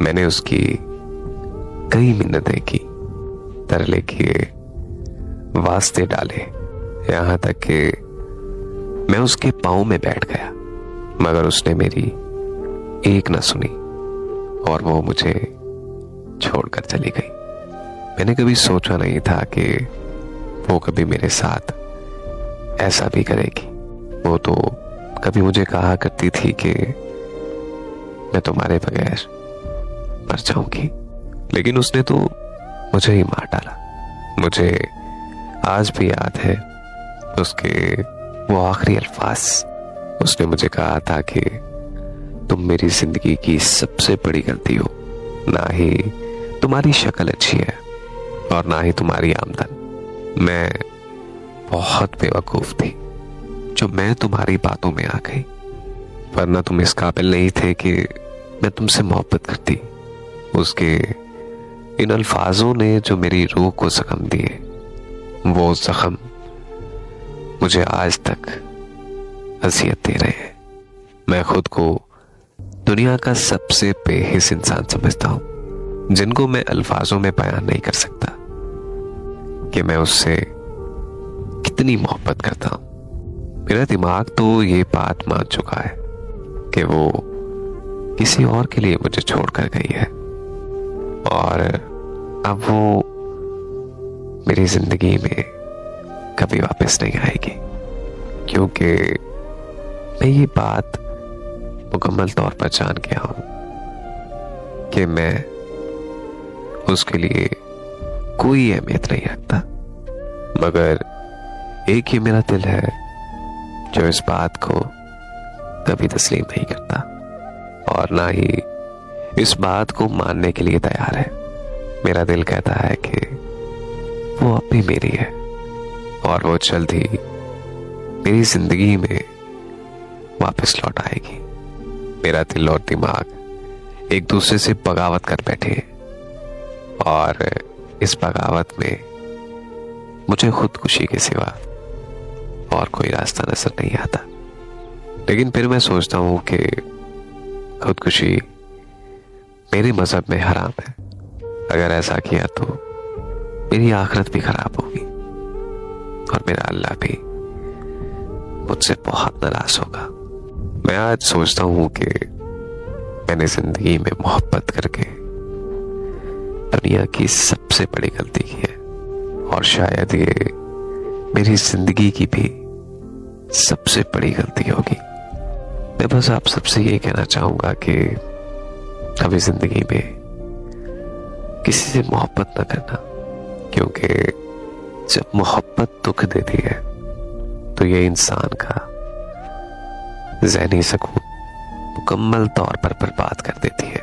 मैंने उसकी कई मिन्नतें की, तरले किए, वास्ते डाले, यहां तक कि मैं उसके पांव में बैठ गया, मगर उसने मेरी एक न सुनी और वो मुझे छोड़कर चली गई। मैंने कभी सोचा नहीं था कि वो कभी मेरे साथ ऐसा भी करेगी। वो तो कभी मुझे कहा करती थी कि मैं तुम्हारे बगैर मर जाऊंगी, लेकिन उसने तो मुझे ही मार डाला। मुझे आज भी याद है उसके वो आखिरी अल्फाज। उसने मुझे कहा था कि तुम मेरी जिंदगी की सबसे बड़ी गलती हो, ना ही तुम्हारी शक्ल अच्छी है और ना ही तुम्हारी आमदन। मैं बहुत बेवकूफ थी जो मैं तुम्हारी बातों में आ गई, वरना तुम इस काबिल नहीं थे कि मैं तुमसे मोहब्बत करती। उसके इन अल्फाजों ने जो मेरी रूह को जख्म दिए, वो जख्म मुझे आज तक अज़ियत दे रहे हैं। मैं खुद को दुनिया का सबसे बेहिस इंसान समझता हूं, जिनको मैं अल्फाजों में बयान नहीं कर सकता कि मैं उससे कितनी मोहब्बत करता हूं। मेरा दिमाग तो ये बात मान चुका है कि वो किसी और के लिए मुझे छोड़कर गई है और अब वो मेरी जिंदगी में कभी वापस नहीं आएगी, क्योंकि मैं ये बात मुकम्मल तौर पर जान गया हूं कि मैं उसके लिए कोई अहमियत नहीं रखता। मगर एक ही मेरा दिल है जो इस बात को कभी तस्लीम नहीं करता और ना ही इस बात को मानने के लिए तैयार है। मेरा दिल कहता है कि वो अब भी मेरी है और वो जल्द ही मेरी जिंदगी में वापस लौट आएगी। मेरा दिल और दिमाग एक दूसरे से बगावत कर बैठे हैं और इस बगावत में मुझे खुदकुशी के सिवा और कोई रास्ता नजर नहीं आता। लेकिन फिर मैं सोचता हूं कि खुदकुशी मेरे मजहब में हराम है। अगर ऐसा किया तो मेरी आखिरत भी खराब होगी और मेरा अल्लाह भी मुझसे बहुत नाराज होगा। मैं आज सोचता हूं कि मैंने जिंदगी में मोहब्बत करके दुनिया की सबसे बड़ी गलती की है और शायद ये मेरी जिंदगी की भी सबसे बड़ी गलती होगी। मैं बस आप सबसे ये कहना चाहूंगा कि कभी जिंदगी में किसी से मोहब्बत ना करना, क्योंकि जब मोहब्बत दुख देती है तो ये इंसान का ज़हनी सुकून मुकम्मल तौर पर बर्बाद कर देती है।